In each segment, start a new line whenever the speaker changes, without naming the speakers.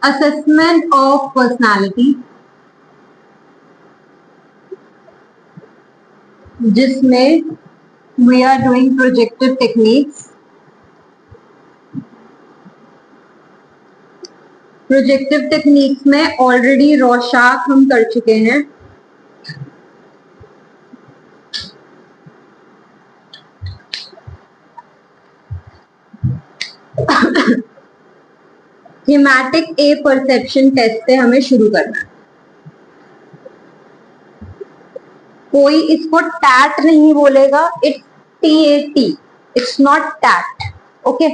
assessment of personality, जिसमें we are doing projective techniques. Projective techniques में already रोशाक हम कर चुके हैं. थीमेटिक ए परसेप्शन टेस्ट से हमें शुरू करना है. कोई इसको टैट नहीं बोलेगा, it's TAT, it's not tat. Okay,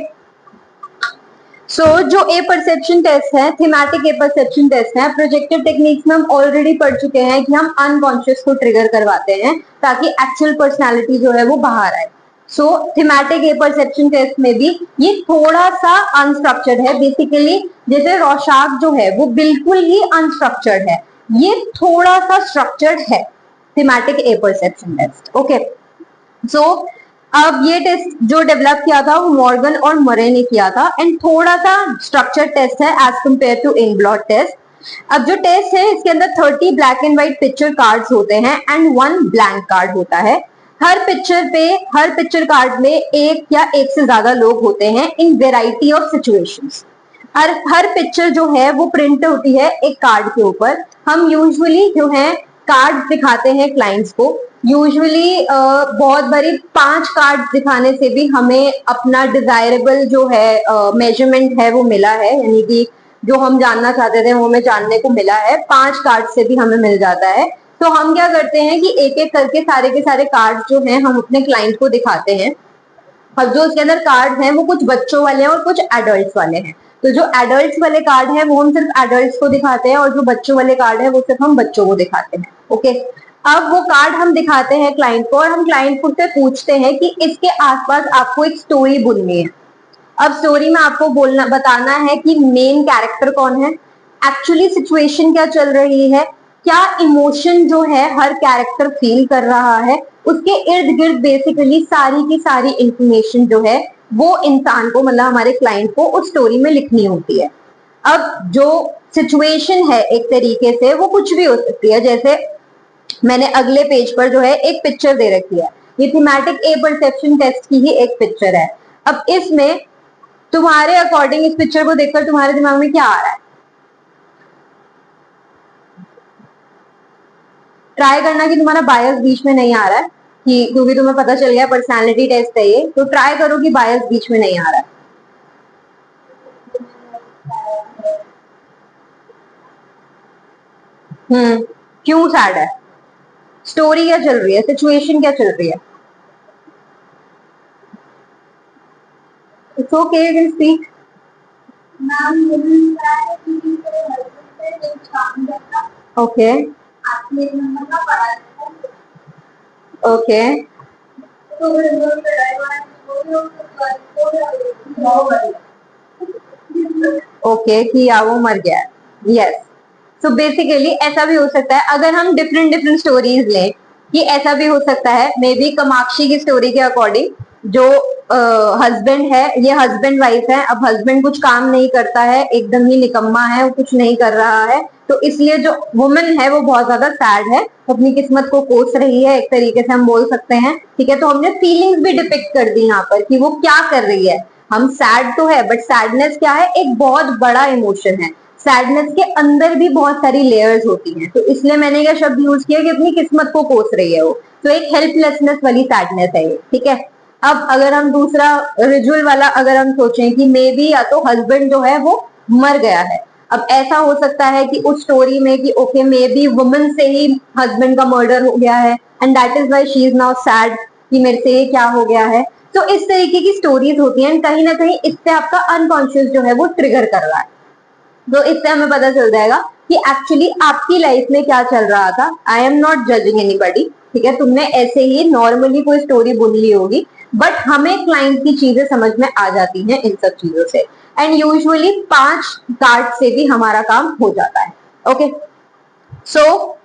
so जो ए परसेप्शन टेस्ट है, थीमेटिक ए परसेप्शन टेस्ट है, प्रोजेक्टिव टेक्निक्स में हम ऑलरेडी पढ़ चुके हैं कि हम अनकॉन्शियस को ट्रिगर करवाते हैं ताकि एक्चुअल पर्सनालिटी जो है वो बाहर आए. सो थीमेटिक ए परसेप्शन टेस्ट में भी ये थोड़ा सा अनस्ट्रक्चर्ड है. बेसिकली जैसे रोशाक जो है वो बिल्कुल ही अनस्ट्रक्चर्ड है, ये थोड़ा सा स्ट्रक्चर्ड है thematic apperception test. Okay, सो अब ये टेस्ट जो डेवलप किया था वो मॉर्गन और मरे ने किया था एंड थोड़ा सा स्ट्रक्चर टेस्ट है as compare to inkblot test. अब जो टेस्ट है इसके अंदर 30 black and white picture cards होते हैं एंड 1 ब्लैंक कार्ड होता है. हर पिक्चर कार्ड में एक या एक से ज्यादा लोग होते हैं इन variety of situations. Her picture जो है वो प्रिंट होती है एक कार्ड के ऊपर. हम यूजुअली जो है कार्ड दिखाते हैं क्लाइंट्स को. यूजुअली बहुत बारी 5 कार्ड दिखाने से भी हमें अपना डिजायरेबल जो है मेजरमेंट है वो मिला है, यानी कि जो हम जानना चाहते थे वो हमें जानने को मिला है. 5 कार्ड से भी हमें मिल जाता है. तो हम क्या करते हैं कि एक एक करके सारे के सारे कार्ड जो हैं हम अपने क्लाइंट को दिखाते हैं. अब जो उसके अंदर कार्ड हैं वो कुछ बच्चों वाले हैं और कुछ एडल्ट्स वाले हैं. तो जो एडल्ट्स वाले कार्ड हैं वो हम सिर्फ एडल्ट्स को दिखाते हैं और जो बच्चों वाले कार्ड है वो सिर्फ हम बच्चों को दिखाते हैं. ओके, अब वो कार्ड हम दिखाते हैं क्लाइंट को और हम क्लाइंट को से पूछते हैं कि इसके आसपास आपको एक स्टोरी बुननी है. अब स्टोरी में आपको बताना है कि मेन कैरेक्टर कौन है, एक्चुअली सिचुएशन क्या चल रही है, क्या इमोशन जो है हर कैरेक्टर फील कर रहा है, उसके इर्द गिर्द बेसिकली सारी की सारी इंफॉर्मेशन जो है वो इंसान को, मतलब हमारे क्लाइंट को उस स्टोरी में लिखनी होती है. अब जो सिचुएशन है एक तरीके से वो कुछ भी हो सकती है. जैसे मैंने अगले पेज पर जो है एक पिक्चर दे रखी है, ये थीमेटिक ए परसेप्शन टेस्ट की ही एक पिक्चर है. अब इसमें तुम्हारे अकॉर्डिंग इस पिक्चर को देखकर तुम्हारे दिमाग में क्या आ रहा है? ट्राई करना कि तुम्हारा बायस बीच में नहीं आ रहा है, कि क्योंकि तुम्हें पता चल गया पर्सनालिटी टेस्ट है ये, तो ट्राई करो कि बायस बीच में नहीं आ रहा है. क्यों सैड है? स्टोरी क्या चल रही है, सिचुएशन क्या चल रही है? It's okay, you can speak. Okay okay okay, किया वो मर गया. यस, सो बेसिकली ऐसा भी हो सकता है अगर हम डिफरेंट स्टोरीज लें, कि ऐसा भी हो सकता है मे बी कामाक्षी की स्टोरी के अकॉर्डिंग जो हस्बैंड है, ये हस्बैंड वाइफ है. अब हस्बैंड कुछ काम नहीं करता है, एकदम ही निकम्मा है, वो कुछ नहीं कर रहा है, तो इसलिए जो वुमन है वो बहुत ज्यादा सैड है, अपनी किस्मत को कोस रही है, एक तरीके से हम बोल सकते हैं. ठीक है, तो हमने फीलिंग्स भी डिपिक्ट कर दी यहाँ पर कि वो क्या कर रही है. हम सैड तो है बट सैडनेस क्या है, एक बहुत बड़ा इमोशन है. सैडनेस के अंदर भी बहुत सारी लेयर्स होती हैं, तो इसलिए मैंने क्या शब्द यूज किया कि अपनी किस्मत को कोस रही है वो. तो एक हेल्पलेसनेस वाली सैडनेस है ये. ठीक है, अब अगर हम दूसरा रिजुअल वाला अगर हम सोचें कि मे बी या तो हस्बैंड जो है वो मर गया है. अब ऐसा हो सकता है कि उस स्टोरी में कि ओके मे बी वुमन से ही हस्बैंड का मर्डर हो गया है and that is why she is now sad कि मेरे से ये क्या हो गया है. तो इस तरीके की स्टोरीज होती हैं, कहीं ना कहीं इससे आपका अनकॉन्शियस जो है वो ट्रिगर कर रहा है. तो इससे हमें पता चल जाएगा कि एक्चुअली आपकी लाइफ में क्या चल रहा था. I am not judging anybody. ठीक है, तुमने ऐसे ही नॉर्मली कोई स्टोरी बुन ली होगी, बट हमें क्लाइंट की चीजें समझ में आ जाती हैं इन सब चीजों से. एंड यूजुअली 5 कार्ड से भी हमारा काम हो जाता है. Okay, so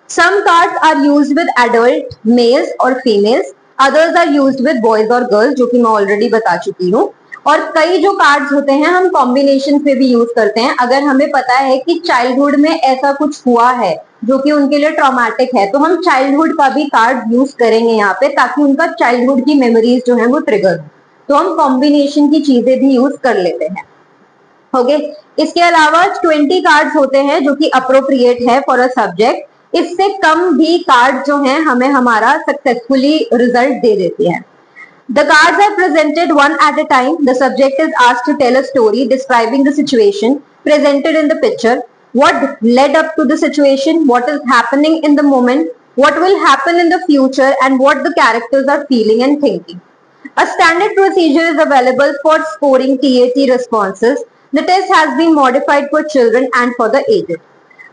some cards are used with adult males और females, others are used with boys और girls, जो कि मैं ऑलरेडी बता चुकी हूँ. और कई जो कार्ड्स होते हैं हम कॉम्बिनेशन में भी यूज करते हैं। अगर हमें पता है कि चाइल्डहुड में ऐसा कुछ हुआ है जो कि उनके लिए ट्रॉमेटिक है, तो हम चाइल्डहुड का भी कार्ड यूज करेंगे यहाँ पे, ताकि उनका चाइल्डहुड की मेमोरीज जो है वो ट्रिगर हो। तो हम कॉम्बिनेशन की चीजें भी यूज कर लेते हैं। ओके, इसके अलावा 20 कार्ड्स होते हैं जो कि अप्रोप्रिएट है फॉर अ सब्जेक्ट। इससे कम भी कार्ड जो हैं हमें हमारा सक्सेसफुली रिजल्ट दे देती है। The cards are presented one at a time. The subject is asked to tell a story describing the situation presented in the picture. What led up to the situation, what is happening in the moment, what will happen in the future, and what the characters are feeling and thinking. A standard procedure is available for scoring TAT responses. The test has been modified for children and for the aged.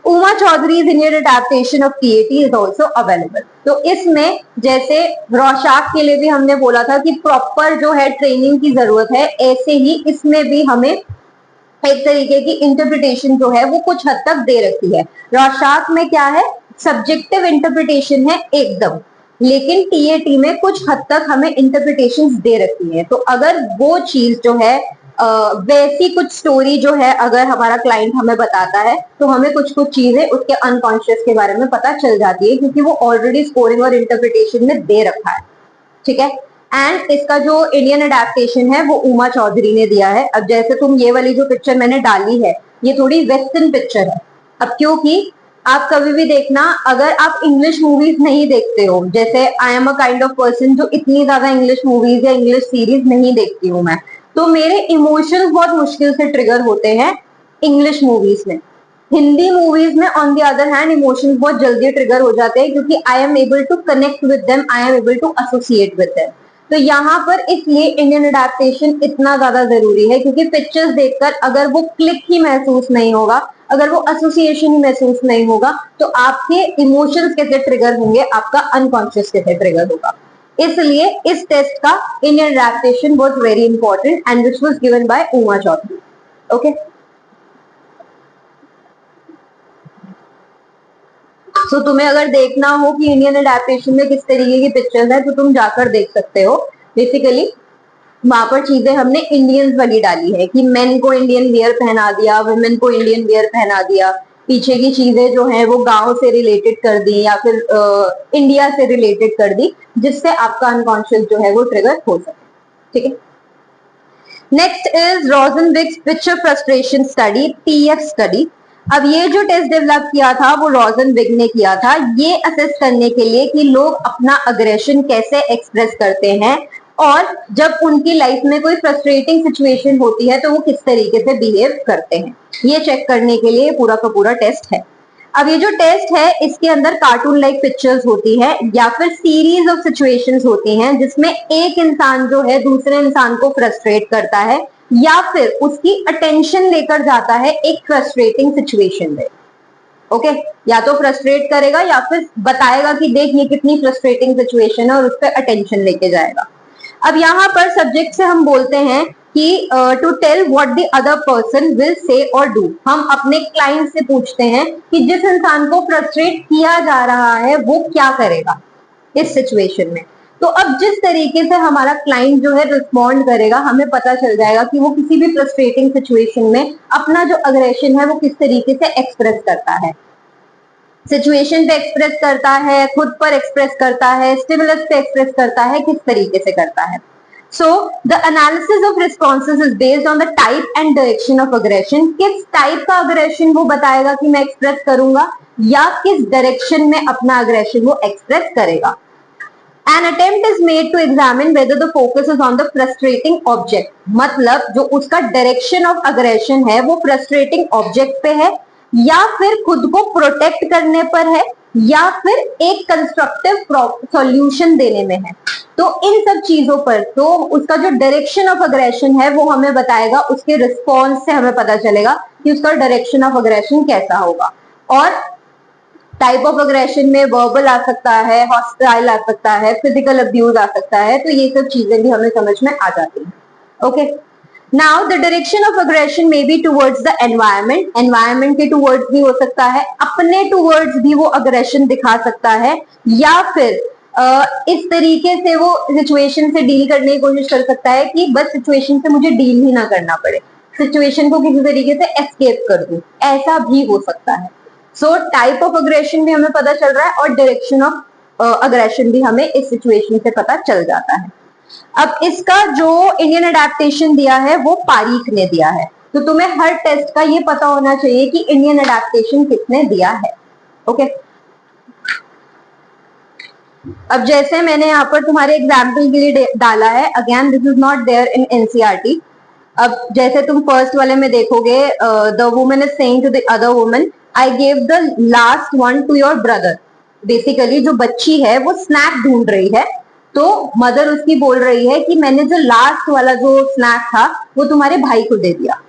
Uma चौधरी's Indian adaptation of TAT is also available. तो इसमें जैसे रोशाक के लिए भी हमने बोला था कि प्रॉपर जो है ट्रेनिंग की जरूरत है, ऐसे ही इसमें भी हमें एक तरीके की इंटरप्रिटेशन जो है वो कुछ हद तक दे रखी है। रोशाक में क्या है, सब्जेक्टिव इंटरप्रिटेशन है एकदम, लेकिन टीएटी में कुछ हद तक हमें इंटरप्रिटेशंस दे रखी है। तो अगर वो चीज जो है वैसी कुछ स्टोरी जो है अगर हमारा क्लाइंट हमें बताता है, तो हमें कुछ कुछ चीजें उसके अनकॉन्शियस के बारे में पता चल जाती है, क्योंकि वो ऑलरेडी स्कोरिंग और इंटरप्रिटेशन में दे रखा है। ठीक है, एंड इसका जो इंडियन अडेप्टेशन है वो उमा चौधरी ने दिया है। अब जैसे तुम ये वाली जो पिक्चर मैंने डाली है, ये थोड़ी वेस्टर्न पिक्चर है। अब क्योंकि आप कभी भी देखना, अगर आप इंग्लिश मूवीज नहीं देखते हो, जैसे I am a kind of person जो इतनी ज्यादा इंग्लिश मूवीज या इंग्लिश सीरीज नहीं देखती हूँ मैं, तो मेरे इमोशंस बहुत मुश्किल से ट्रिगर होते हैं इंग्लिश मूवीज में। हिंदी मूवीज में on the other hand emotions बहुत जल्दी ट्रिगर हो जाते हैं, क्योंकि I am able to connect with them, I am able to associate with them. तो यहाँ पर इसलिए इंडियन अडेप्टेशन इतना ज्यादा जरूरी है, क्योंकि पिक्चर्स देखकर अगर वो क्लिक ही महसूस नहीं होगा, अगर वो एसोसिएशन ही महसूस नहीं होगा, तो आपके इमोशंस कैसे ट्रिगर होंगे, आपका अनकॉन्शियस कैसे ट्रिगर होगा। इसलिए इस टेस्ट का Indian adaptation was very important and this was given by Uma Chaudhary. Okay, so तुम्हें अगर देखना हो कि इंडियन अडेप्टेशन में किस तरीके की पिक्चर्स है, तो तुम जाकर देख सकते हो। बेसिकली वहां पर चीजें हमने इंडियंस वाली डाली है कि मेन को इंडियन वियर पहना दिया, वुमेन को इंडियन वियर पहना दिया, पीछे की चीजें जो है वो गांव से रिलेटेड कर दी या फिर इंडिया से रिलेटेड कर दी, जिससे आपका अनकॉन्शियस जो है वो ट्रिगर हो सके। ठीक है, next is Rosenzweig's picture frustration study, PF study. अब ये जो टेस्ट डेवलप किया था वो रोजनविग ने किया था, ये असेस करने के लिए कि लोग अपना अग्रेशन कैसे एक्सप्रेस करते हैं, और जब उनकी लाइफ में कोई फ्रस्ट्रेटिंग सिचुएशन होती है तो वो किस तरीके से बिहेव करते हैं, ये चेक करने के लिए पूरा का पूरा टेस्ट है। अब ये जो टेस्ट है इसके अंदर कार्टून लाइक पिक्चर्स होती है या फिर सीरीज ऑफ सिचुएशंस होती हैं, जिसमें एक इंसान जो है दूसरे इंसान को फ्रस्ट्रेट करता है या फिर उसकी अटेंशन लेकर जाता है एक फ्रस्ट्रेटिंग सिचुएशन में। ओके, या तो फ्रस्ट्रेट करेगा या फिर बताएगा कि देख ये कितनी फ्रस्ट्रेटिंग सिचुएशन है, और उस पर अटेंशन लेके जाएगा। अब यहाँ पर सब्जेक्ट से हम बोलते हैं कि to tell what the other person will say और डू। हम अपने क्लाइंट से पूछते हैं कि जिस इंसान को फ्रस्ट्रेट किया जा रहा है वो क्या करेगा इस सिचुएशन में। तो अब जिस तरीके से हमारा क्लाइंट जो है रिस्पॉन्ड करेगा, हमें पता चल जाएगा कि वो किसी भी फ्रस्ट्रेटिंग सिचुएशन में अपना जो अग्रेशन है वो किस तरीके से एक्सप्रेस करता है। सिचुएशन पे एक्सप्रेस करता है, खुद पर एक्सप्रेस करता है, स्टिमुलस पे एक्सप्रेस करता है, किस तरीके से करता है। So the analysis of responses is based on the type and direction of aggression. किस टाइप का अग्रेशन वो बताएगा कि मैं एक्सप्रेस करूंगा, या किस डायरेक्शन में अपना अग्रेशन वो एक्सप्रेस करेगा। An attempt is made to examine whether the focus is on the frustrating object. मतलब जो उसका डायरेक्शन ऑफ अग्रेशन है वो फ्रस्ट्रेटिंग ऑब्जेक्ट पे है, या फिर खुद को प्रोटेक्ट करने पर है, या फिर एक कंस्ट्रक्टिव सॉल्यूशन देने में है। तो इन सब चीजों पर तो उसका जो डायरेक्शन ऑफ अग्रेशन है वो हमें बताएगा, उसके रिस्पॉन्स से हमें पता चलेगा कि उसका डायरेक्शन ऑफ अग्रेशन कैसा होगा। और टाइप ऑफ अग्रेशन में वर्बल आ सकता है, हॉस्टाइल आ सकता है, फिजिकल अब्यूज आ सकता है, तो ये सब चीजें भी हमें समझ में आ जाती हैं। Okay, now the direction of aggression may be towards the environment, environment के टुवर्ड्स भी हो सकता है, अपने टुवर्ड्स भी वो अग्रेशन दिखा सकता है, या फिर इस तरीके से वो सिचुएशन से डील करने की कोशिश कर सकता है कि बस सिचुएशन से मुझे डील ही ना करना पड़े, सिचुएशन को किसी तरीके से एस्केप कर दूं, ऐसा भी हो सकता है। सो टाइप ऑफ अग्रेशन भी हमें पता चल रहा है और डायरेक्शन ऑफ अग्रेशन भी हमें इस सिचुएशन से पता चल जाता है। अब इसका जो इंडियन अडेप्टेशन दिया है वो पारीख ने दिया है, तो तुम्हें हर टेस्ट का ये पता होना चाहिए कि इंडियन अडेप्टेशन किसने दिया है। ओके, अब जैसे मैंने यहाँ पर तुम्हारे एग्जाम्पल के लिए डाला है, again this is not there in NCERT. अब जैसे तुम फर्स्ट वाले में देखोगे, the woman is saying to the other woman, I gave the last one to your brother. Basically जो बच्ची है वो स्नैक ढूंढ रही है, तो मदर उसकी बोल रही है कि मैंने जो लास्ट वाला जो स्नैक था वो तुम्हारे भाई को दे दिया।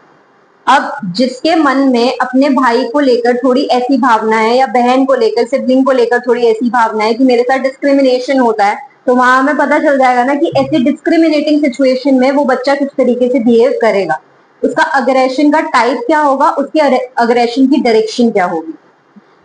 अब जिसके मन में अपने भाई को लेकर थोड़ी ऐसी भावना है या बहन को लेकर, सिबलिंग को लेकर थोड़ी ऐसी भावना है कि मेरे साथ डिस्क्रिमिनेशन होता है, तो वहां हमें पता चल जाएगा ना कि ऐसी डिस्क्रिमिनेटिंग सिचुएशन में वो बच्चा किस तरीके से बिहेव करेगा, उसका अग्रेशन का टाइप क्या होगा, उसके अग्रेशन की डायरेक्शन क्या होगी।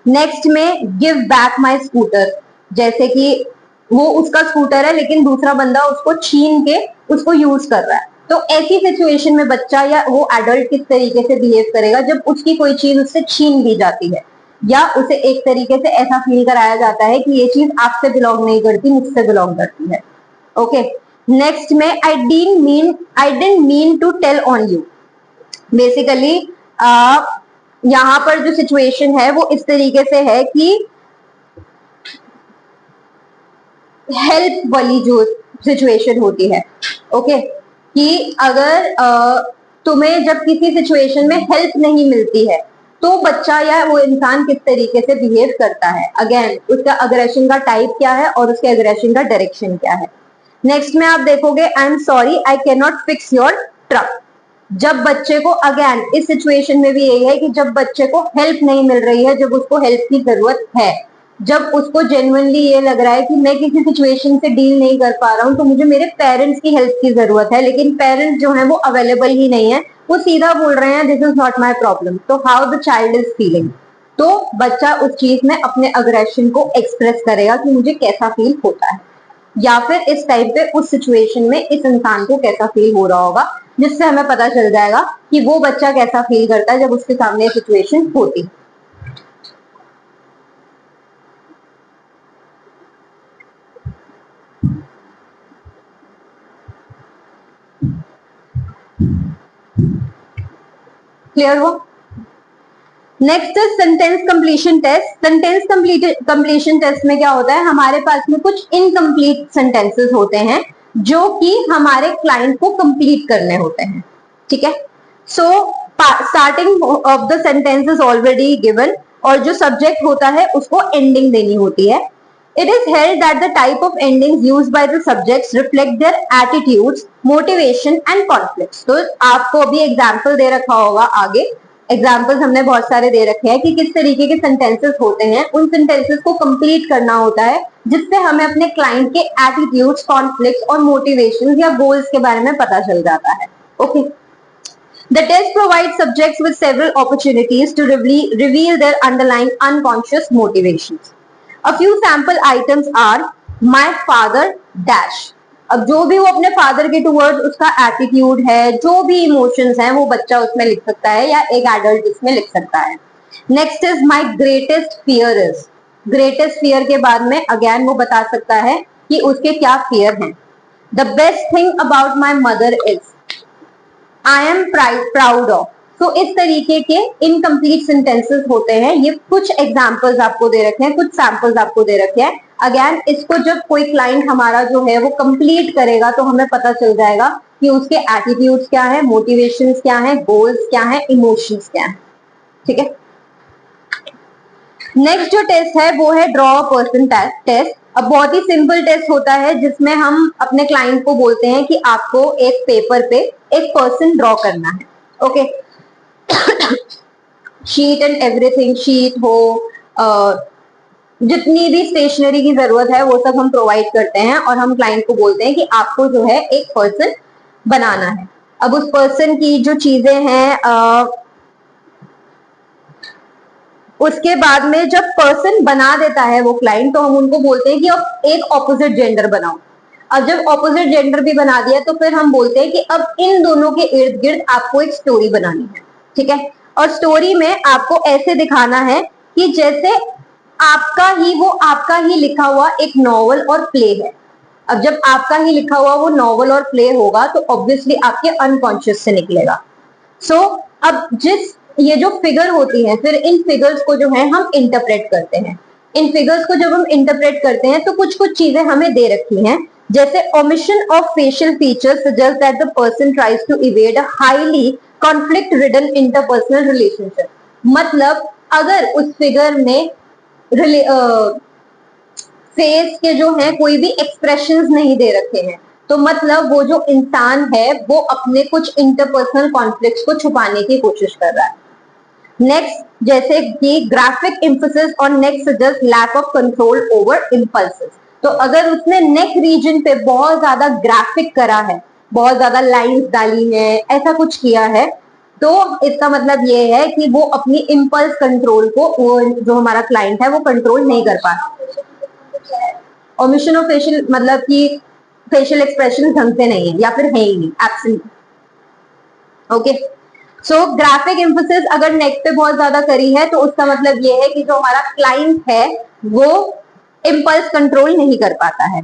नेक्स्ट में गिव बैक माई स्कूटर, जैसे कि वो उसका स्कूटर है लेकिन दूसरा बंदा उसको छीन के उसको यूज कर रहा है, तो ऐसी सिचुएशन में बच्चा या वो एडल्ट किस तरीके से बिहेव करेगा जब उसकी कोई चीज उससे छीन ली जाती है या उसे एक तरीके से ऐसा फील कराया जाता है कि ये चीज आपसे बिलोंग नहीं करती, मुझसे बिलोंग करती है। ओके, नेक्स्ट में I didn't mean to tell on you. Basically यहाँ पर जो सिचुएशन है वो इस तरीके से है कि हेल्प वाली जो सिचुएशन होती है, ओके, कि अगर तुम्हें जब किसी सिचुएशन में हेल्प नहीं मिलती है तो बच्चा या वो इंसान किस तरीके से बिहेव करता है, अगेन उसका अग्रेशन का टाइप क्या है और उसके अग्रेशन का डायरेक्शन क्या है। नेक्स्ट में आप देखोगे I am sorry I can not fix your truck. जब बच्चे को, अगेन इस सिचुएशन में भी यही है कि जब बच्चे को हेल्प नहीं मिल रही है, जब उसको हेल्प की जरूरत है, जब उसको जेन्युइनली ये लग रहा है कि मैं किसी सिचुएशन से डील नहीं कर पा रहा हूँ तो मुझे मेरे पेरेंट्स की हेल्प की जरूरत है, लेकिन पेरेंट्स जो है वो अवेलेबल ही नहीं है, वो सीधा बोल रहे हैं this is not my problem, तो how the child is feeling, तो बच्चा उस चीज में अपने अग्रेशन को एक्सप्रेस करेगा कि मुझे कैसा फील होता है, या फिर इस टाइम पे उस सिचुएशन में इस इंसान को कैसा फील हो रहा होगा, जिससे हमें पता चल जाएगा कि वो बच्चा कैसा फील करता है जब उसके सामने सिचुएशन होती है। क्लियर हुआ? नेक्स्ट है sentence completion test. Sentence completion test में क्या होता है, हमारे पास में कुछ इनकम्प्लीट सेंटेंसेस होते हैं जो कि हमारे क्लाइंट को कंप्लीट करने होते हैं, ठीक है। So starting of the sentence is already given और जो सब्जेक्ट होता है उसको एंडिंग देनी होती है। It is held that the type of endings used by the subjects reflect their attitudes, motivation and conflicts. तो आपको अभी एग्जाम्पल दे रखा होगा, आगे एग्जाम्पल्स हमने बहुत सारे दे रखे हैं कि किस तरीके के सेंटेंसेस होते हैं, उन सेंटेंसेस को कंप्लीट करना होता है जिससे हमें अपने क्लाइंट के एटीट्यूड्स, कॉन्फ्लिक्ट्स और मोटिवेशन या गोल्स के बारे में पता चल जाता है। Okay, The test provides subjects with several opportunities to reveal their underlying unconscious motivations. A few sample items are my father dash. अब जो भी वो अपने फादर के टूवर्ड्स उसका एटीट्यूड है, जो भी इमोशंस हैं वो बच्चा उसमें लिख सकता है या एक एडल्ट इसमें लिख सकता है। Next is my greatest fear is. Greatest fear के बाद में अगेन वो बता सकता है कि उसके क्या फियर हैं। The best thing about my mother is I am proud of. तो इस तरीके के इनकम्प्लीट सेंटेंसेस होते हैं। ये कुछ एग्जाम्पल्स आपको दे रखे हैं, कुछ सैंपल्स आपको दे रखे हैं। अगेन इसको जब कोई क्लाइंट हमारा जो है वो कंप्लीट करेगा तो हमें पता चल जाएगा कि उसके एटीट्यूड्स क्या है, मोटिवेशंस क्या है, गोल्स क्या है, इमोशंस क्या है, ठीक है। नेक्स्ट जो टेस्ट है वो है ड्रॉ पर्सन टेस्ट। अब बहुत ही सिंपल टेस्ट होता है जिसमें हम अपने क्लाइंट को बोलते हैं कि आपको एक पेपर पे एक पर्सन ड्रॉ करना है। Okay, sheet and everything, sheet हो, जितनी भी स्टेशनरी की जरूरत है वो सब हम प्रोवाइड करते हैं और हम क्लाइंट को बोलते हैं कि आपको जो है एक पर्सन बनाना है। अब उस पर्सन की जो चीजें हैं, उसके बाद में जब पर्सन बना देता है वो क्लाइंट, तो हम उनको बोलते हैं कि अब एक ऑपोजिट जेंडर बनाओ। अब जब ऑपोजिट जेंडर भी बना दिया तो फिर हम बोलते हैं कि अब इन दोनों के इर्द गिर्द आपको एक स्टोरी बनानी है, ठीक है। और स्टोरी में आपको ऐसे दिखाना है कि जैसे आपका ही लिखा हुआ एक नॉवल और प्ले है। अब जब आपका ही लिखा हुआ वो नॉवल और प्ले होगा तो ऑब्वियसली आपके अनकॉन्शियस से निकलेगा। सो अब ये जो फिगर होती है, फिर इन फिगर्स को जो है हम इंटरप्रेट करते हैं। इन फिगर्स को जब हम इंटरप्रेट करते हैं तो कुछ कुछ चीजें हमें दे रखी हैं, जैसे omission of facial features suggests that the person tries to evade a highly conflict ridden interpersonal relationship। मतलब अगर उस फिगर में फेस के जो है कोई भी एक्सप्रेशंस नहीं दे रखे हैं, तो मतलब वो जो इंसान है वो अपने कुछ इंटरपर्सनल कॉन्फ्लिक्ट्स को छुपाने की कोशिश कर रहा है। नेक्स्ट, जैसे कि graphic emphasis on neck suggest lack of control over impulses. तो अगर उसने नेक रीजन पे बहुत ज्यादा ग्राफिक करा है, बहुत ज्यादा लाइंस डाली है, ऐसा कुछ किया है, तो इसका मतलब ये है कि वो अपनी इंपल्स कंट्रोल को, वो जो हमारा क्लाइंट है वो कंट्रोल नहीं कर पा रहा। ओमिशन ऑफ फेशियल मतलब कि फेशियल एक्सप्रेशन ढंग से नहीं है या फिर है ही नहीं, absent. Okay, so graphic emphasis अगर नेक पे बहुत ज्यादा करी है तो उसका मतलब ये है कि जो हमारा क्लाइंट है वो इंपल्स कंट्रोल नहीं कर पाता है।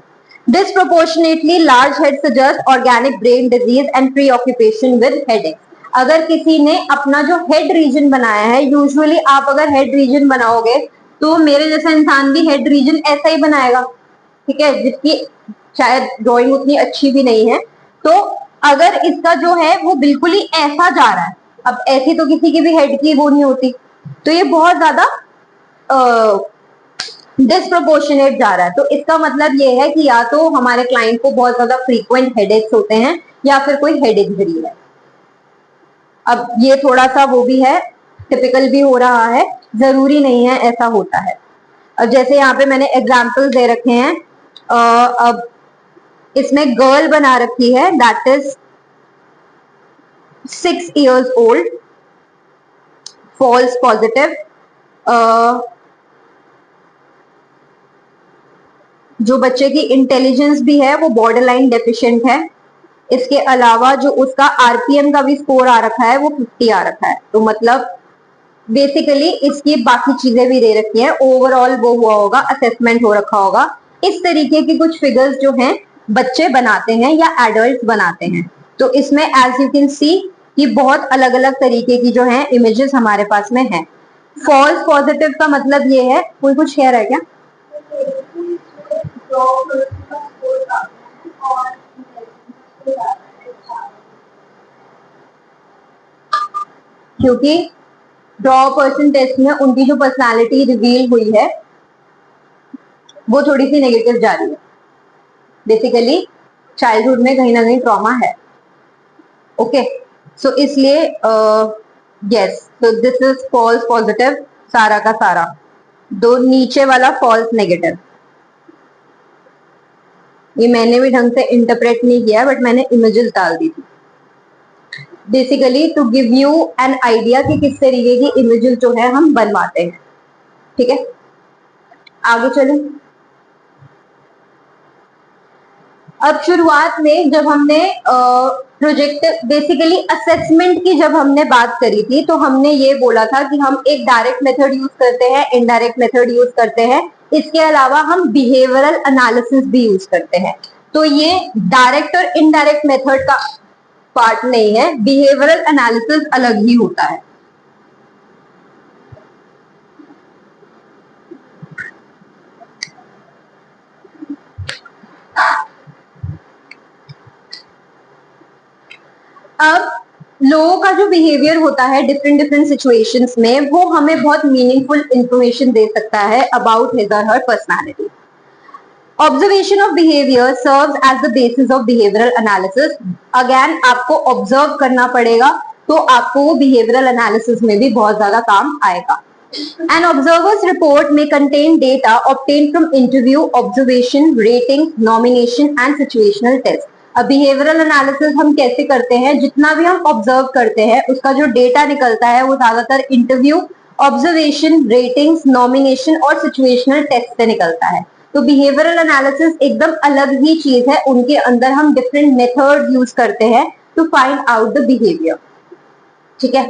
Disproportionately large head suggest organic brain disease and प्रीऑक्यूपेशन with headache. अगर किसी ने अपना जो हेड रीजन बनाया है, यूजुअली आप अगर हेड रीजन बनाओगे तो मेरे जैसा इंसान भी हेड रीजन ऐसा ही बनाएगा, ठीक है, जिसकी शायद ड्राइंग उतनी अच्छी भी नहीं है। तो अगर इसका जो है वो बिल्कुल ही ऐसा जा रहा है, अब ऐसी तो किसी की भी हेड की वो नहीं होती, तो ये बहुत ज्यादा डिसप्रोपोर्शनेट जा रहा है। तो इसका मतलब ये है कि या तो हमारे क्लाइंट को बहुत ज्यादा फ्रीक्वेंट हेडेक्स होते हैं या फिर कोई हेड इंजरी है। अब ये थोड़ा सा वो भी है, टिपिकल भी हो रहा है, जरूरी नहीं है ऐसा होता है। अब जैसे यहाँ पे मैंने एग्जाम्पल दे रखे हैं, अब इसमें गर्ल बना रखी है that is 6 years old, false positive। जो बच्चे की इंटेलिजेंस भी है वो बॉर्डर लाइन डेफिशिएंट है। इसके अलावा जो उसका आरपीएम का भी स्कोर आ रखा है वो 50 आ रखा है। तो मतलब बेसिकली इसकी बाकी चीजें भी दे रखी है, ओवरऑल वो हुआ होगा, असेसमेंट हो रखा होगा। इस तरीके की कुछ फिगर्स जो हैं बच्चे बनाते हैं या एडल्ट बनाते हैं। तो इसमें एज यू कैन सी कि बहुत अलग अलग तरीके की जो है इमेजेस हमारे पास में है। फॉल्स पॉजिटिव का मतलब ये है, कोई कुछ कह रहा है क्या? क्योंकि ड्रॉ पर्सन टेस्ट में उनकी जो पर्सनालिटी रिवील हुई है वो थोड़ी सी नेगेटिव जा रही है। बेसिकली चाइल्डहुड में कहीं ना कहीं ट्रॉमा है। ओके, सो इसलिए यस, तो दिस इज फॉल्स पॉजिटिव सारा का सारा। दो नीचे वाला फॉल्स नेगेटिव, ये मैंने भी ढंग से इंटरप्रेट नहीं किया बट मैंने इमेजेस डाल दी थी basically to give you an idea कि किस तरीके की इमेजेस जो है हम बनवाते हैं। ठीक है, आगे चलें। अब शुरुआत में जब हमने प्रोजेक्ट बेसिकली असेसमेंट की जब हमने बात करी थी तो हमने ये बोला था कि हम एक डायरेक्ट मेथड यूज करते हैं, इनडायरेक्ट मेथड यूज करते हैं, इसके अलावा हम बिहेवियरल एनालिसिस भी यूज करते हैं। तो ये डायरेक्ट और इनडायरेक्ट मेथड का पार्ट नहीं है, बिहेवियरल एनालिसिस अलग ही होता है। अब लोगों का जो बिहेवियर होता है डिफरेंट डिफरेंट सिचुएशंस में, वो हमें बहुत मीनिंगफुल इंफॉर्मेशन दे सकता है about his or her personality. Observation of behaviour serves as the basis of behavioural analysis. Again आपको ऑब्जर्व करना पड़ेगा तो आपको वो बिहेवियरल एनालिसिस में भी बहुत ज्यादा काम आएगा। An observer's report may contain data obtained from interview, observation, rating, nomination and situational test. अब बिहेवियरल एनालिसिस हम कैसे करते हैं, जितना भी हम ऑब्जर्व करते हैं उसका जो डेटा निकलता है वो ज्यादातर इंटरव्यू ऑब्जर्वेशन, रेटिंग्स, नॉमिनेशन और सिचुएशनल टेस्ट से निकलता है। तो बिहेवियरल एनालिसिस एकदम अलग ही चीज है, उनके अंदर हम डिफरेंट मेथड यूज करते हैं to find out the behaviour. ठीक है,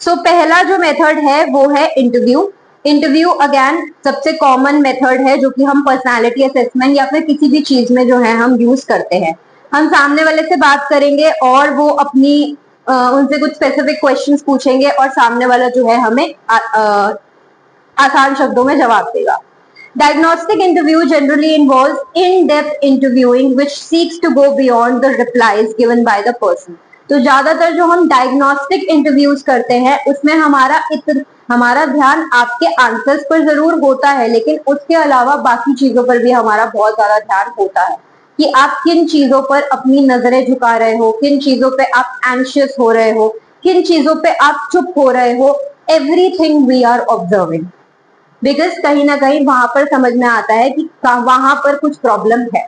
सो पहला जो मेथड है वो है इंटरव्यू। इंटरव्यू अगेन सबसे कॉमन मेथड है जो कि हम पर्सनालिटी असेसमेंट या फिर किसी भी चीज में जो है हम यूज करते हैं। हम सामने वाले से बात करेंगे और वो अपनी उनसे कुछ स्पेसिफिक क्वेश्चंस पूछेंगे और सामने वाला जो है हमें आसान शब्दों में जवाब देगा। Diagnostic interview generally involves in-depth interviewing which seeks to go beyond the replies given by the person. तो ज्यादातर जो हम डायग्नोस्टिक इंटरव्यूज करते हैं उसमें हमारा ध्यान आपके आंसर्स पर जरूर होता है, लेकिन उसके अलावा बाकी चीजों पर भी हमारा बहुत ज्यादा ध्यान होता है कि आप किन चीजों पर अपनी नजरें झुका रहे हो, किन चीजों पे आप एंशियस हो रहे हो, किन चीजों पे आप चुप हो रहे हो। Everything we are observing, because कहीं ना कहीं वहां पर समझ में आता है कि वहां पर कुछ प्रॉब्लम है।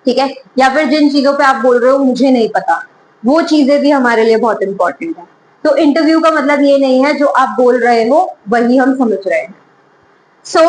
ठीक है, या फिर जिन चीजों पे आप बोल रहे हो मुझे नहीं पता, वो चीजें भी हमारे लिए बहुत इंपॉर्टेंट है। तो इंटरव्यू का मतलब ये नहीं है जो आप बोल रहे हो वही हम समझ रहे हैं। सो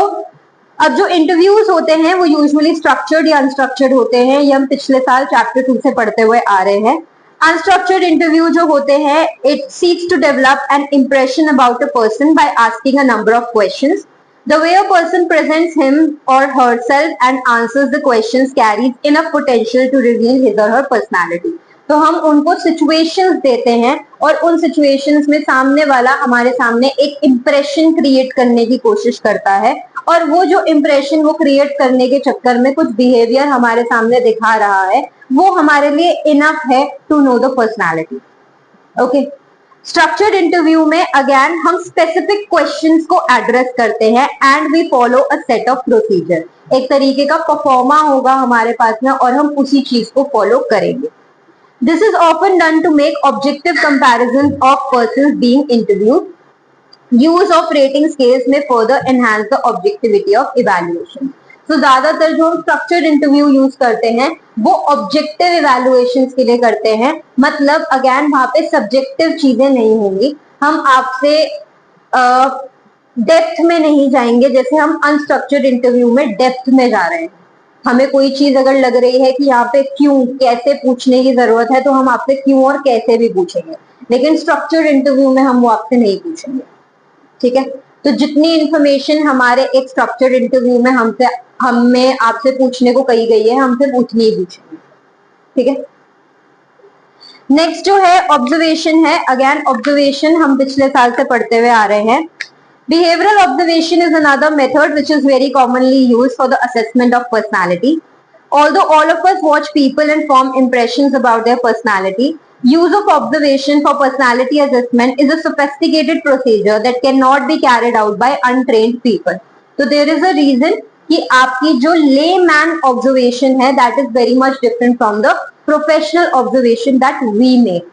अब जो इंटरव्यूज होते हैं वो यूजुअली स्ट्रक्चर्ड या अनस्ट्रक्चर्ड होते हैं। ये हम पिछले साल चैप्टर 2 से पढ़ते हुए आ रहे हैं। अनस्ट्रक्चर्ड इंटरव्यू जो होते हैं, it seeks to develop an impression about a person by asking a number of questions. The way a person presents him or herself and answers the questions carries enough potential to reveal his or her personality. तो हम उनको situations देते हैं और उन situations में सामने वाला हमारे सामने एक इम्प्रेशन क्रिएट करने की कोशिश करता है, और वो जो इम्प्रेशन वो क्रिएट करने के चक्कर में कुछ बिहेवियर हमारे सामने दिखा रहा है, वो हमारे लिए इनफ है to know the personality. Okay, structured interview में अगेन हम स्पेसिफिक क्वेश्चंस को एड्रेस करते हैं and we follow a set of procedure. एक तरीके का परफॉर्मा होगा हमारे पास में और हम उसी चीज को फॉलो करेंगे। This is often done to make objective comparison of persons being interviewed. Use of rating scales may further enhance the objectivity of evaluation. तो ज्यादातर जो हम स्ट्रक्चर्ड इंटरव्यू यूज करते हैं वो ऑब्जेक्टिव इवैल्यूएशन के लिए करते हैं। मतलब अगेन वहां पे सब्जेक्टिव चीजें नहीं होंगी, हम आपसे डेप्थ में नहीं जाएंगे जैसे हम अनस्ट्रक्चर्ड इंटरव्यू में डेप्थ में जा रहे हैं। हमें कोई चीज अगर लग रही है कि यहाँ पे क्यों कैसे पूछने की जरूरत है तो हम आपसे क्यों और कैसे भी पूछेंगे, लेकिन स्ट्रक्चर्ड इंटरव्यू में हम वो आपसे नहीं पूछेंगे। ठीक है, तो जितनी इंफॉर्मेशन हमारे एक स्ट्रक्चर्ड इंटरव्यू में हमें आपसे पूछने को कही गई है हम सिर्फ उतनी ही पूछेंगे। ठीक है, नेक्स्ट जो है ऑब्जर्वेशन है। अगेन ऑब्जर्वेशन हम पिछले साल से पढ़ते हुए आ रहे हैं। Behavioral observation is another method which is very commonly used for the assessment of personality. Although all of us watch people and form impressions about their personality, use of observation for personality assessment is a sophisticated procedure that cannot be carried out by untrained people. So there is a reason कि आपकी जो layman observation है that is very much different from the professional observation that we make.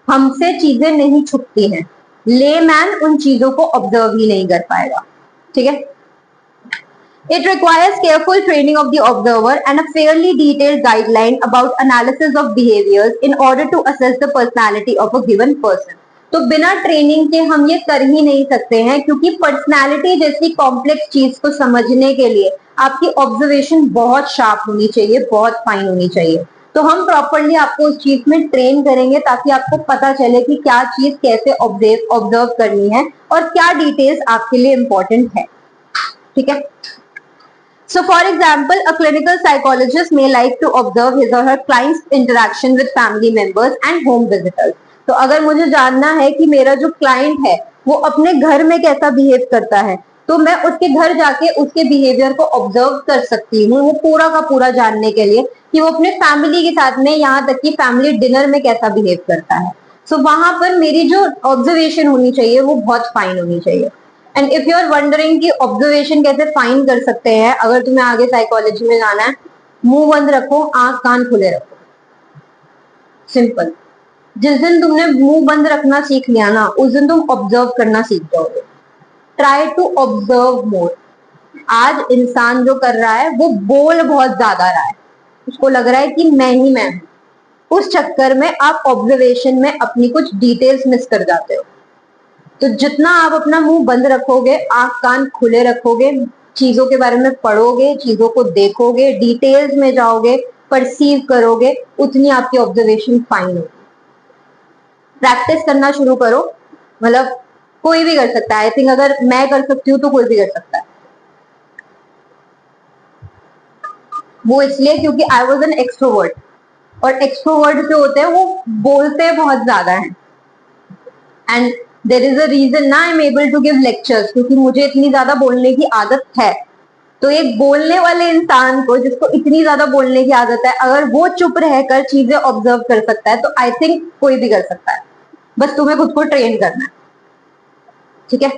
हमसे चीजें नहीं छुपती हैं, layman उन चीजों को ऑब्जर्व ही नहीं कर पाएगा। ठीक है, it requires careful training of the observer and a fairly detailed guideline about analysis of behaviours in order to assess the personality of a given person. तो बिना ट्रेनिंग के हम ये कर ही नहीं सकते हैं, क्योंकि पर्सनैलिटी जैसी कॉम्प्लेक्स चीज को समझने के लिए आपकी ऑब्जर्वेशन बहुत शार्प होनी चाहिए, बहुत फाइन होनी चाहिए। तो हम प्रॉपरली आपको उस चीज में ट्रेन करेंगे ताकि आपको पता चले कि क्या चीज कैसे ऑब्जर्व करनी है और क्या डिटेल्स आपके लिए इंपॉर्टेंट है। ठीक है, so for example a clinical psychologist may like to observe his or her clients' interaction with family members and home visitors. तो अगर मुझे जानना है कि मेरा जो क्लाइंट है वो अपने घर में कैसा बिहेव करता है, तो मैं उसके घर जाके उसके बिहेवियर को ऑब्जर्व कर सकती हूँ, वो पूरा का पूरा जानने के लिए कि वो अपने फैमिली के साथ में यहाँ तक कि फैमिली डिनर में कैसा बिहेव करता है। सो वहां पर मेरी जो ऑब्जर्वेशन होनी चाहिए वो बहुत फाइन होनी चाहिए। And if you are wondering कि ऑब्जर्वेशन कैसे फाइन कर सकते हैं, अगर तुम्हें आगे साइकोलॉजी में जाना है, मुंह बंद रखो, आंख कान खुले रखो, सिंपल। जिस दिन तुमने मुंह बंद रखना सीख लिया ना, उस दिन तुम ऑब्जर्व करना सीख जाओगे। ट्राई टू ऑब्जर्व मोर। आज इंसान जो कर रहा है वो बोल बहुत ज्यादा रहा है, उसको लग रहा है कि मैं ही मैं हूं। उस चक्कर में आप ऑब्जर्वेशन में अपनी कुछ डिटेल्स मिस कर जाते हो। तो जितना आप अपना मुंह बंद रखोगे, आंख कान खुले रखोगे, चीजों के बारे में पढ़ोगे, चीजों को देखोगे, डिटेल्स में जाओगे, परसीव करोगे, उतनी आपकी ऑब्जर्वेशन फाइन होगी। प्रैक्टिस करना शुरू करो, मतलब कोई भी कर सकता है। आई थिंक अगर मैं कर सकती हूँ तो कोई भी कर सकता है। वो इसलिए क्योंकि आई वॉज एन एक्सट्रोवर्ट, और एक्सट्रोवर्ट जो होते हैं वो बोलते बहुत ज्यादा है, and there is a reason ना I am able to give lectures, क्योंकि मुझे इतनी ज्यादा बोलने की आदत है। तो एक बोलने वाले इंसान को, जिसको इतनी ज्यादा बोलने की आदत है, अगर वो चुप रहकर चीजें ऑब्जर्व कर सकता है तो आई थिंक कोई भी कर सकता है। बस तुम्हें खुद को ट्रेन करना है, ठीक है।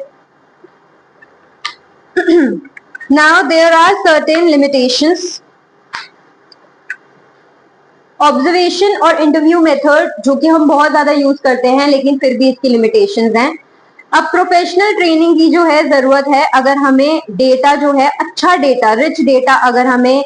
Now there are certain limitations. Observation और इंटरव्यू मेथड जो कि हम बहुत ज्यादा यूज करते हैं, लेकिन फिर भी इसकी लिमिटेशंस हैं। अब प्रोफेशनल ट्रेनिंग की जो है जरूरत है, अगर हमें डेटा जो है, अच्छा डेटा, रिच डेटा अगर हमें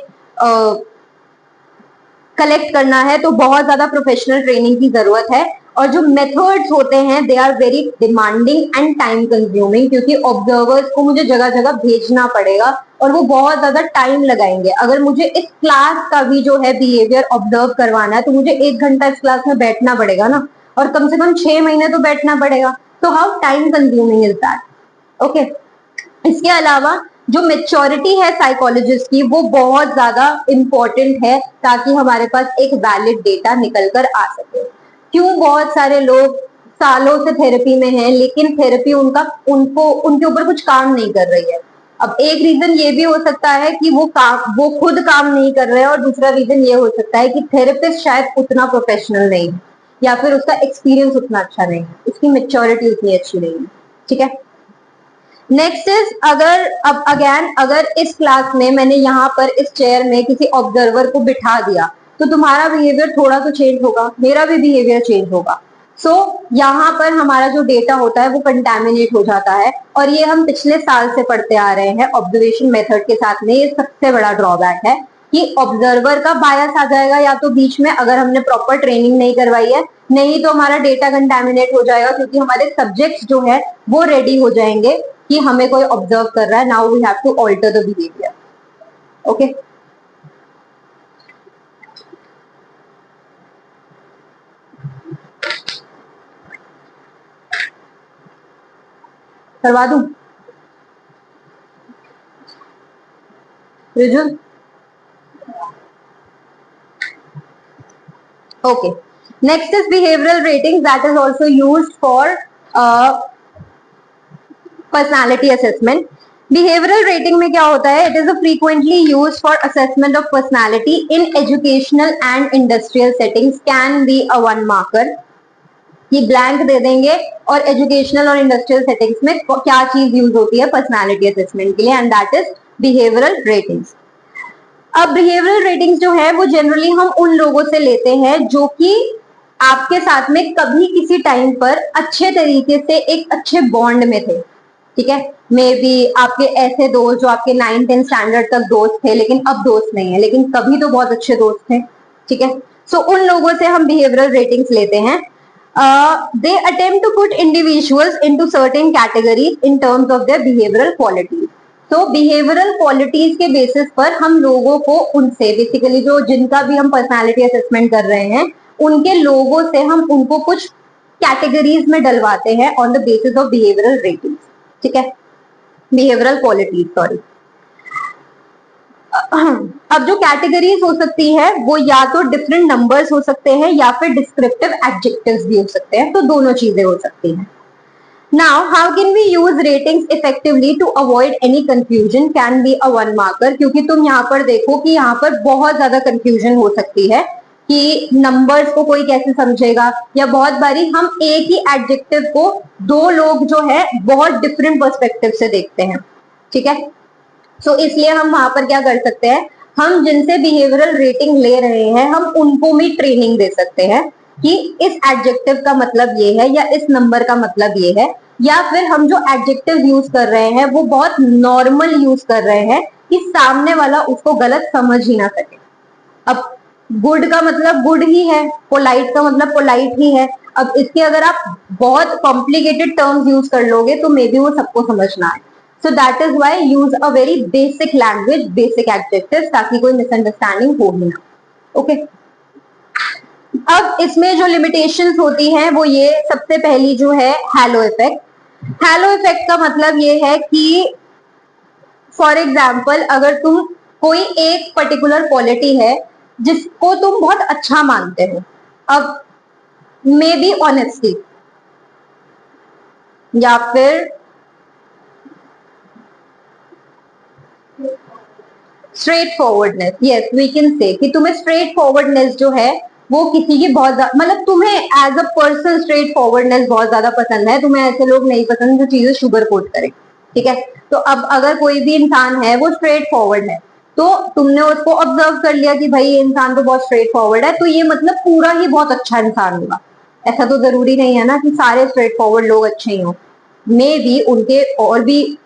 कलेक्ट करना है, तो बहुत ज्यादा प्रोफेशनल ट्रेनिंग की जरूरत है। और जो मेथड्स होते हैं they are very demanding and time consuming, क्योंकि ऑब्जर्वर्स को मुझे जगह जगह भेजना पड़ेगा और वो बहुत ज्यादा टाइम लगाएंगे। अगर मुझे इस क्लास का भी जो है बिहेवियर ऑब्जर्व करवाना है, तो मुझे 1 घंटा इस क्लास में बैठना पड़ेगा ना, और कम से कम 6 महीने तो बैठना पड़ेगा। तो how time consuming is that, okay. इसके अलावा जो मेच्योरिटी है साइकोलॉजिस्ट की, वो बहुत ज्यादा इंपॉर्टेंट है, ताकि हमारे पास एक वैलिड डेटा निकल कर आ सके। क्यों बहुत सारे लोग सालों से थेरेपी में हैं, लेकिन थेरेपी उनके ऊपर कुछ काम नहीं कर रही है। अब एक रीजन ये भी हो सकता है कि वो खुद काम नहीं कर रहे हैं, और दूसरा रीजन ये हो सकता है कि थेरेपिस्ट शायद उतना प्रोफेशनल नहीं है, या फिर उसका एक्सपीरियंस उतना अच्छा नहीं है, उसकी मेच्योरिटी उतनी अच्छी नहीं है, ठीक है। नेक्स्ट इज, अगर इस क्लास में मैंने यहाँ पर इस चेयर में किसी ऑब्जर्वर को बिठा दिया, तो तुम्हारा बिहेवियर थोड़ा तो चेंज होगा, मेरा भी बिहेवियर चेंज होगा। सो यहाँ पर हमारा जो डेटा होता है वो कंटेमिनेट हो जाता है, और ये हम पिछले साल से पढ़ते आ रहे हैं ऑब्जर्वेशन मेथड के साथ में। ये सबसे बड़ा ड्रॉबैक है कि ऑब्जर्वर का बायस आ जाएगा, या तो बीच में, अगर हमने प्रॉपर ट्रेनिंग नहीं करवाई है, नहीं तो हमारा डेटा कंटेमिनेट हो जाएगा, क्योंकि हमारे सब्जेक्ट्स जो है वो रेडी हो जाएंगे कि हमें कोई ऑब्जर्व कर रहा है, now we have to alter the behaviour, okay. करवा दूं Rijul? Okay, next is behavioural rating, that is also used for personality assessment. Behavioural rating में क्या होता है? It is a frequently used for assessment of personality in educational and industrial settings, can be a 1 marker. ये blank दे देंगे, और educational और industrial settings में क्या चीज यूज होती है पर्सनालिटी असेसमेंट के लिए, and that is behavioural ratings. अब बिहेवियरल रेटिंग्स जो है वो जनरली हम उन लोगों से लेते हैं जो कि आपके साथ में कभी किसी टाइम पर अच्छे तरीके से एक अच्छे बॉन्ड में थे, ठीक है। मे बी आपके ऐसे दोस्त जो आपके 9th-10th स्टैंडर्ड तक दोस्त थे, लेकिन अब दोस्त नहीं है, लेकिन कभी तो बहुत अच्छे दोस्त थे, ठीक है। सो उन लोगों से हम बिहेवियरल रेटिंग्स लेते हैं। they attempt to put individuals into certain categories in terms of their behavioral qualities. तो बिहेवियरल क्वालिटीज के बेसिस पर हम लोगों को उनसे, बेसिकली जो जिनका भी हम पर्सनालिटी असेसमेंट कर रहे हैं, उनके लोगों से हम उनको कुछ कैटेगरीज में डलवाते हैं on the basis of behavioural ratings, ठीक है, बिहेवियरल क्वालिटीज, सॉरी। अब जो कैटेगरीज हो सकती है वो या तो डिफरेंट नंबर्स हो सकते हैं, या फिर डिस्क्रिप्टिव एडजेक्टिव्स भी हो सकते हैं, तो दोनों चीजें हो सकती हैं। Now, how can we use ratings effectively to avoid any confusion? Can be a 1 marker, क्योंकि तुम यहाँ पर देखो कि यहाँ पर बहुत ज्यादा कंफ्यूजन हो सकती है कि नंबर्स को कोई कैसे समझेगा, या बहुत बारी हम एक ही एडजेक्टिव को दो लोग जो है बहुत डिफरेंट पर्सपेक्टिव से देखते हैं, ठीक है। सो इसलिए हम वहां पर क्या कर सकते हैं, हम जिनसे बिहेवियरल रेटिंग ले रहे हैं हम उनको भी ट्रेनिंग दे सकते हैं कि इस एडजेक्टिव का मतलब ये है, या इस नंबर का मतलब ये है, या फिर हम जो एडजेक्टिव यूज कर रहे हैं वो बहुत नॉर्मल यूज कर रहे हैं कि सामने वाला उसको गलत समझ ही ना सके। अब गुड का मतलब गुड ही है, पोलाइट का मतलब पोलाइट ही है। अब इसके अगर आप बहुत कॉम्प्लिकेटेड टर्म्स यूज कर लोगे तो मे बी वो सबको समझना है। So that is why use a very basic language, basic adjectives, ताकि कोई मिसअंडरस्टैंडिंग हो ही ना। ओके अब इसमें जो लिमिटेशंस होती हैं वो ये, सबसे पहली जो है हैलो इफेक्ट। हैलो इफेक्ट का मतलब ये है कि फॉर एग्जाम्पल अगर तुम कोई एक पर्टिकुलर क्वालिटी है जिसको तुम बहुत अच्छा मानते हो, अब मे बी ऑनेस्टी या फिर straightforwardness, yes we can say कि तुम्हें स्ट्रेट फॉरवर्डनेस जो है वो किसी की बहुत मतलब तुम्हें as a person straightforwardness बहुत ज्यादा पसंद है, तुम्हें ऐसे लोग नहीं पसंद जो चीजें शुगर कोट करें। ठीक है, तो अब अगर कोई भी इंसान है वो स्ट्रेट फॉरवर्ड है, तो तुमने उसको ऑब्जर्व कर लिया कि भाई ये इंसान तो बहुत स्ट्रेट फॉरवर्ड है, तो ये मतलब पूरा ही बहुत अच्छा इंसान होगा। ऐसा तो जरूरी नहीं है ना कि सारे स्ट्रेट फॉरवर्ड लोग अच्छे ही हों, मे बी उनके और भी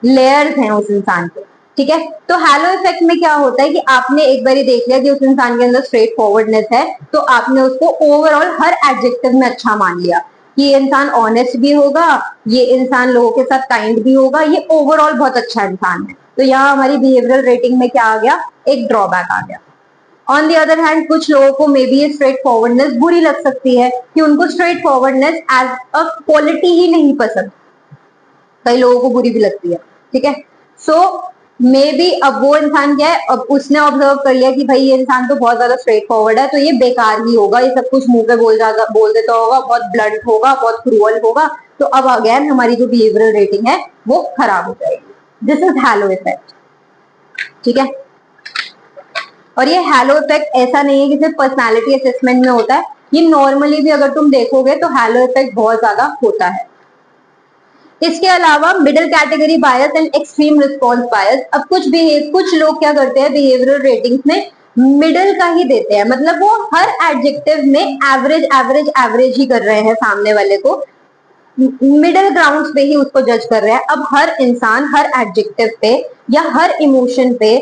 लेयर्स हैं उस इंसान के। ठीक है, तो हैलो इफेक्ट में क्या होता है कि आपने एक बार देख लिया कि उस इंसान के अंदर स्ट्रेट फॉरवर्डनेस है, तो आपने उसको ओवरऑल हर एडजेक्टिव में अच्छा मान लिया कि ये इंसान ऑनेस्ट भी होगा, ये इंसान लोगों के साथ काइंड भी होगा, ये ओवरऑल बहुत अच्छा इंसान है। तो यहाँ हमारी बिहेवियरल रेटिंग में क्या आ गया, एक ड्रॉबैक आ गया। ऑन दी अदर हैंड कुछ लोगों को मे बी ये स्ट्रेट फॉरवर्डनेस बुरी लग सकती है कि उनको straightforwardness as a quality ही नहीं पसंद, कई लोगों को बुरी भी लगती है। ठीक है, सो मे बी अब वो इंसान क्या है, अब उसने ऑब्जर्व कर लिया कि भाई ये इंसान तो बहुत ज्यादा स्ट्रेट फॉरवर्ड है, तो ये बेकार ही होगा, ये सब कुछ मुंह पे बोल देता होगा, बहुत ब्लंट होगा, बहुत क्रूअल होगा, तो अब अगेन हमारी जो बिहेवियरल रेटिंग है वो खराब हो जाएगी। This is hello effect. ठीक है, और ये हैलो इफेक्ट ऐसा नहीं है कि सिर्फ पर्सनालिटी असेसमेंट में होता है, ये नॉर्मली भी अगर तुम देखोगे तो हैलो इफेक्ट बहुत ज्यादा होता है। इसके अलावा middle category bias and extreme response bias. अब कुछ लोग क्या करते हैं बिहेवियरल रेटिंग्स में मिडिल का ही देते हैं, मतलब वो हर एडजेक्टिव में एवरेज एवरेज एवरेज ही कर रहे हैं, सामने वाले को मिडिल ग्राउंड पे ही उसको जज कर रहे हैं। अब हर इंसान हर एडजेक्टिव पे या हर इमोशन पे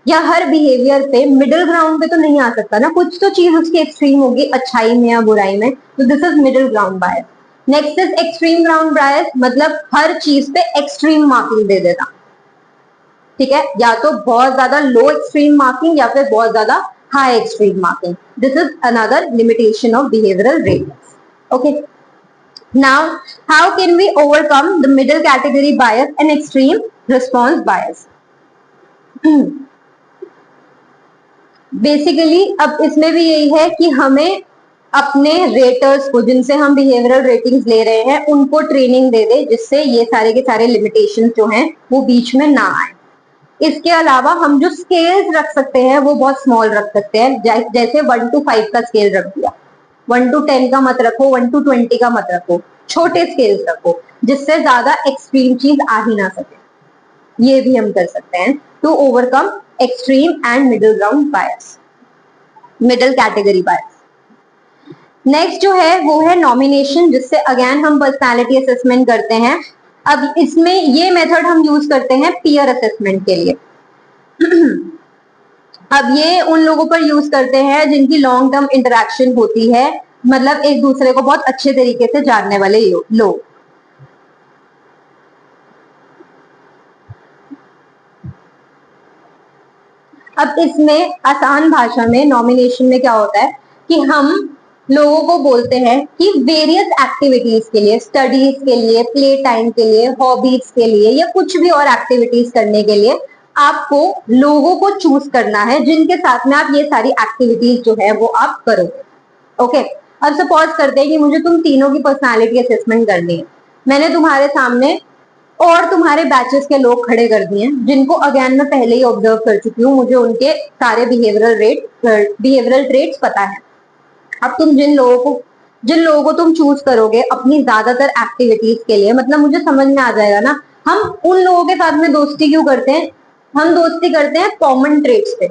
या हर बिहेवियर पे मिडिल ग्राउंड पे तो नहीं आ सकता ना, कुछ तो चीज उसकी एक्सट्रीम होगी, अच्छाई में या बुराई में, तो this is middle ground bias. Next is extreme ground bias, मतलब हर चीज पे एक्सट्रीम मार्किंग दे देना। ठीक है, या तो बहुत ज्यादा लो एक्सट्रीम मार्किंग या फिर बहुत ज्यादा high extreme marking. This is another limitation of behavioural ratings. Okay, now how can we overcome the middle category bias and extreme response bias? Basically अब इसमें भी यही है कि हमें अपने रेटर्स को, जिनसे हम बिहेवियरल रेटिंग्स ले रहे हैं, उनको ट्रेनिंग दे दे जिससे ये सारे के सारे लिमिटेशंस जो हैं वो बीच में ना आए। इसके अलावा हम जो स्केल्स रख सकते हैं वो बहुत स्मॉल रख सकते हैं, जैसे 1 to 5 का स्केल रख दिया, 1 to 10 का मत रखो, 1 to 20 का मत रखो, छोटे स्केल्स रखो जिससे ज्यादा एक्सट्रीम चीज आ ही ना सके। ये भी हम कर सकते हैं to overcome extreme and middle ground bias, middle category bias. Next जो है वो है नॉमिनेशन, जिससे अगेन हम पर्सनालिटी असेसमेंट करते हैं। अब इसमें ये मेथड हम यूज करते हैं पीयर असेसमेंट के लिए। अब ये उन लोगों पर यूज करते हैं जिनकी लॉन्ग टर्म इंटरेक्शन होती है, मतलब एक दूसरे को बहुत अच्छे तरीके से जानने वाले लोग। अब इसमें आसान भाषा में नॉमिनेशन में क्या होता है कि हम लोगों को बोलते हैं कि वेरियस एक्टिविटीज के लिए, स्टडीज के लिए, प्ले टाइम के लिए, हॉबीज के लिए या कुछ भी और एक्टिविटीज करने के लिए आपको लोगों को चूज करना है जिनके साथ में आप ये सारी एक्टिविटीज जो है वो आप करोगे। ओके, अब सपोज करते हैं कि मुझे तुम तीनों की पर्सनालिटी असेसमेंट करनी है। मैंने तुम्हारे सामने और तुम्हारे बैचेस के लोग खड़े कर दिए जिनको अगेन मैं पहले ही ऑब्जर्व कर चुकी हूँ, मुझे उनके सारे बिहेवियरल ट्रेट्स पता है। अब तुम जिन लोगों को तुम चूज करोगे अपनी ज्यादातर एक्टिविटीज के लिए, मतलब मुझे समझ में आ जाएगा ना हम उन लोगों के साथ में दोस्ती क्यों करते हैं। हम दोस्ती करते हैं कॉमन ट्रेट्स पे,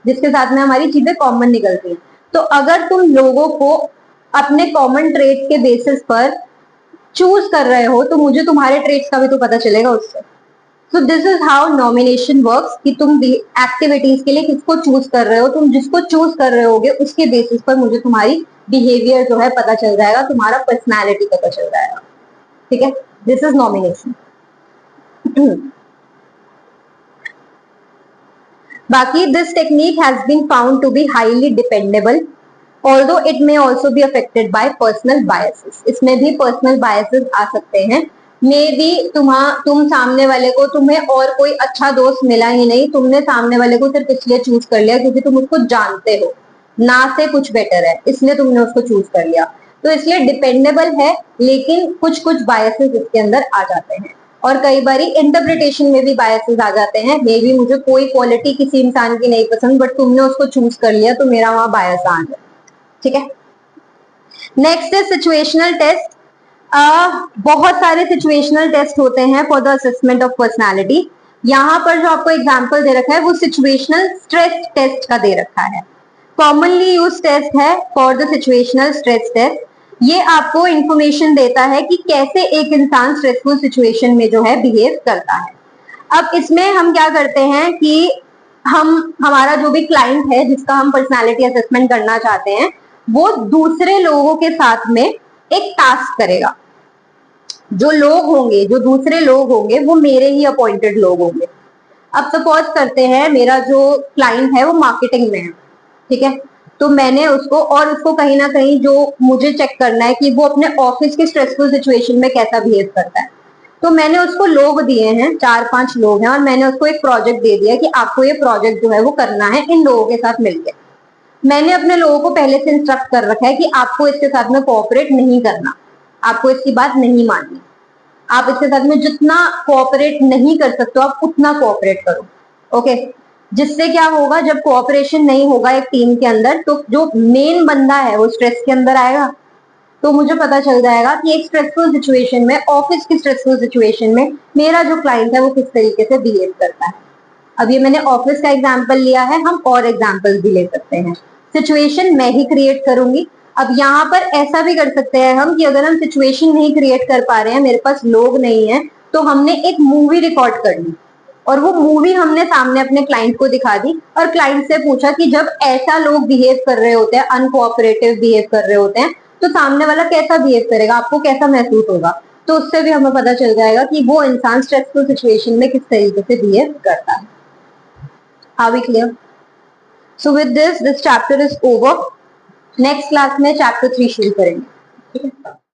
जिसके साथ में हमारी चीजें कॉमन निकलती हैं। तो अगर तुम लोगों को अपने कॉमन ट्रेट के बेसिस पर चूज कर रहे हो तो मुझे तुम्हारे ट्रेट्स का भी तो पता चलेगा उससे। So this is how nomination works कि तुम एक्टिविटीज के लिए किसको चूज कर रहे हो, तुम जिसको चूज कर रहे होगे उसके बेसिस पर मुझे तुम्हारी बिहेवियर जो है पता चल जाएगा, तुम्हारा पर्सनालिटी पता चल जाएगा, ठीक है। This is nomination. बाकी this technique has been found to be highly dependable, although it may also be affected by personal biases. इसमें भी पर्सनल बायसेस आ सकते हैं। मे बी तुम सामने वाले को, तुम्हें और कोई अच्छा दोस्त मिला ही नहीं, तुमने सामने वाले को सिर्फ इसलिए चूज कर लिया क्योंकि तुम उसको जानते हो ना से कुछ बेटर है, इसलिए तुमने उसको चूज कर लिया। तो इसलिए डिपेंडेबल है, लेकिन कुछ कुछ बायसेस इसके अंदर आ जाते हैं, और कई बार इंटरप्रिटेशन में भी बायसेस आ जाते हैं। मे बी मुझे कोई क्वालिटी किसी इंसान की नहीं पसंद, बट तुमने उसको चूज कर लिया तो मेरा वहां बायस आ जाए, ठीक है। नेक्स्ट है सिचुएशनल टेस्ट। बहुत सारे सिचुएशनल टेस्ट होते हैं for the assessment of personality. यहाँ पर जो आपको एग्जाम्पल दे रखा है वो सिचुएशनल स्ट्रेस टेस्ट का दे रखा है। कॉमनली यूज टेस्ट है for the situational stress test. ये आपको इंफॉर्मेशन देता है कि कैसे एक इंसान स्ट्रेसफुल सिचुएशन में जो है बिहेव करता है। अब इसमें हम क्या करते हैं कि हमारा जो भी क्लाइंट है जिसका हम पर्सनालिटी असेसमेंट करना चाहते हैं, वो दूसरे लोगों के साथ में एक टास्क करेगा। जो लोग होंगे, जो दूसरे लोग होंगे, वो मेरे ही अपॉइंटेड लोग होंगे। अब सपोज करते हैं मेरा जो क्लाइंट है वो मार्केटिंग में है, ठीक है। तो मैंने उसको कहीं ना कहीं जो मुझे चेक करना है कि वो अपने ऑफिस की स्ट्रेसफुल सिचुएशन में कैसा बिहेव करता है। तो मैंने उसको लोग दिए हैं, 4-5 लोग हैं, और मैंने उसको एक प्रोजेक्ट दे दिया कि आपको ये प्रोजेक्ट जो है वो करना है इन लोगों के साथ मिलकर। मैंने अपने लोगों को पहले से इंस्ट्रक्ट कर रखा है कि आपको इसके साथ में कोऑपरेट नहीं करना, आपको इसकी बात नहीं माननी, आप इसके साथ में जितना कोऑपरेट नहीं कर सकते हो आप उतना कोऑपरेट करो, ओके। जिससे क्या होगा, जब कोऑपरेशन नहीं होगा एक टीम के अंदर, तो जो मेन बंदा है वो स्ट्रेस के अंदर आएगा। तो मुझे पता चल जाएगा कि एक स्ट्रेसफुल सिचुएशन में, ऑफिस की स्ट्रेसफुल सिचुएशन में मेरा जो क्लाइंट है वो किस तरीके से बिहेव करता है। अब ये मैंने ऑफिस का एग्जाम्पल लिया है, हम और एग्जाम्पल भी ले सकते हैं। सिचुएशन मैं ही क्रिएट करूंगी। अब यहाँ पर ऐसा भी कर सकते हैं हम कि अगर हम सिचुएशन नहीं क्रिएट कर पा रहे हैं, मेरे पास लोग नहीं है, तो हमने एक मूवी रिकॉर्ड कर ली और वो मूवी हमने सामने अपने क्लाइंट को दिखा दी और क्लाइंट से पूछा कि जब ऐसा लोग बिहेव कर रहे होते हैं, अनकोऑपरेटिव बिहेव कर रहे होते हैं, तो सामने वाला कैसा बिहेव करेगा, आपको कैसा महसूस होगा। तो उससे भी हमें पता चल जाएगा कि वो इंसान स्ट्रेसफुल सिचुएशन में किस तरीके से बिहेव करता है। Are we clear? So with this chapter is over. Next class में चैप्टर 3 शुरू करेंगे, ठीक है।